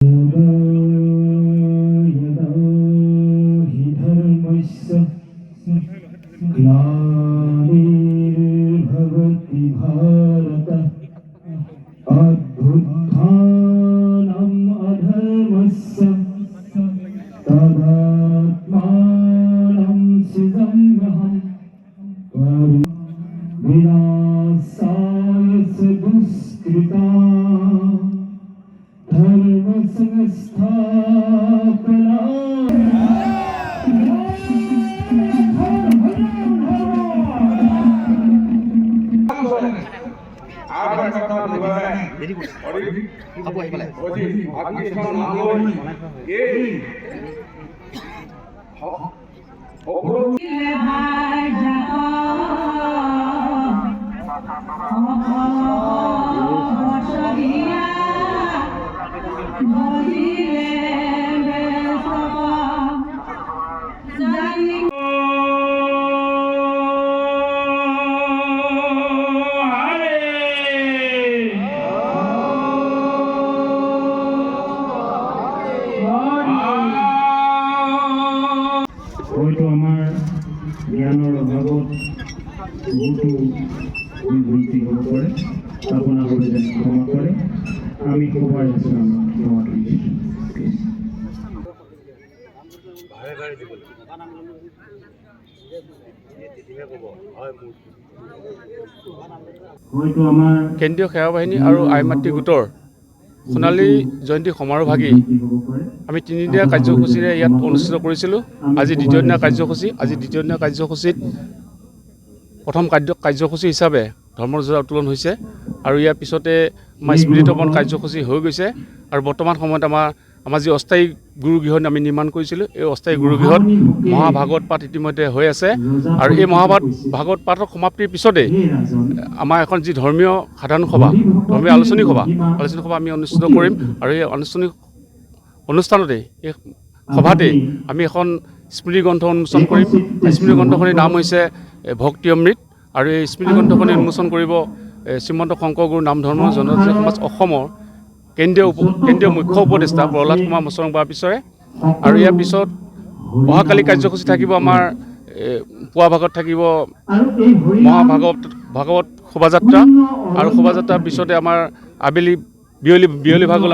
ग्लानिर्भवति भारत अभ्युत्थानम् अधर्मस्य तदात्मानं सृजाम्यहम् विनाशाय च दुष्कृतां হয়তো আমার জ্ঞানৰ অভাৱত বহুতো ভুলটি হ'ব পাৰে আপোনালোকে যেন ক্ষমা কৰে আমি সবাই ক্ষমা কৰিছোঁ হয়তো আমাৰ কেন্দ্ৰীয় সেৱা বাহিনী আৰু আইমাতৃ গোটৰ সোণালী জয়ন্তী সমাৰোহভাগী আমি তিনিদিনীয়া কাৰ্যসূচীৰে ইয়াত অনুষ্ঠিত কৰিছিলোঁ। আজি দ্বিতীয় দিনীয়া কাৰ্যসূচী। আজি দ্বিতীয় দিনীয়া কাৰ্যসূচীত প্ৰথম কাৰ্যসূচী হিচাপে ধৰ্মধ্বজা উত্তোলন হৈছে আৰু ইয়াৰ পিছতে আমাৰ স্মৃতিতৰ্পণ কাৰ্যসূচী হৈ গৈছে আৰু বৰ্তমান সময়ত আমাৰ যি অস্থায়ী গুৰুগৃহ আমি নিৰ্মাণ কৰিছিলোঁ এই অস্থায়ী গুৰুগৃহত মহাভাগৱত পাঠ ইতিমধ্যে হৈ আছে আৰু এই মহাভাগৱত পাঠৰ সমাপ্তিৰ পিছতে আমাৰ এখন যি ধৰ্মীয় সাধাৰণ সভা ধৰ্মীয় আলোচনী সভা আমি অনুষ্ঠিত কৰিম আৰু এই আনুষ্ঠানিক অনুষ্ঠানতে এই সভাতে আমি এখন স্মৃতি গ্ৰন্থ উন্মোচন কৰিম। স্মৃতি গ্ৰন্থখনিৰ নাম হৈছে ভক্তি অমৃত আৰু এই স্মৃতি গ্ৰন্থখনি উন্মোচন কৰিব শ্ৰীমন্ত শংকৰ গুৰু নাম ধৰ্ম জনজাতীয় সমাজ অসমৰ কেন্দ্ৰীয় মুখ্য উপদেষ্টা প্ৰহ্লাদ কুমাৰ মচৰং বৰাপিছৰে আৰু ইয়াৰ পিছত অহাকালি কাৰ্যসূচী থাকিব আমাৰ পুৱা ভাগত থাকিব ভাগৱত শোভাযাত্ৰা আৰু শোভাযাত্ৰাৰ পিছতে আমাৰ আবেলি বিয়লি ভাগত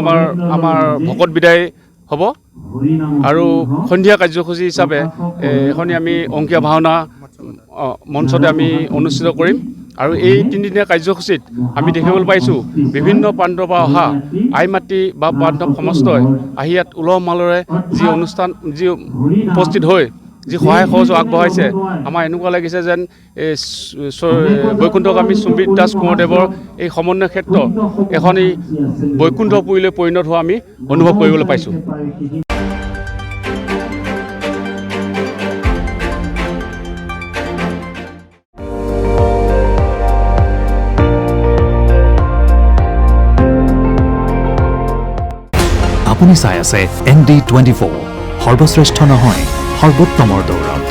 আমাৰ ভকত বিদায় হ'ব আৰু সন্ধিয়া কাৰ্যসূচী হিচাপে এখনি আমি অংকীয়া ভাওনা মঞ্চতে আমি অনুষ্ঠিত কৰিম আৰু এই তিনিদিনীয়া কাৰ্যসূচীত আমি দেখিবলৈ পাইছোঁ বিভিন্ন প্ৰান্তৰ পৰা অহা আই মাতৃ বা বান্ধৱ সমস্তই আহি ইয়াত উলহ মালহেৰে যি উপস্থিত হৈ যি সহায় সহযোগ আগবঢ়াইছে আমাৰ এনেকুৱা লাগিছে যেন বৈকুণ্ঠগামী চুম্বিত দাস কোঁৱৰদেৱৰ এই সমন্বয় ক্ষেত্ৰ এখন এই বৈকুণ্ঠপুৰীলৈ পৰিণত হোৱা আমি অনুভৱ কৰিবলৈ পাইছোঁ। আপুনি চাই আছে ND24 সৰ্বশ্ৰেষ্ঠ নহয় সৰ্বোত্তমৰ দৌৰত।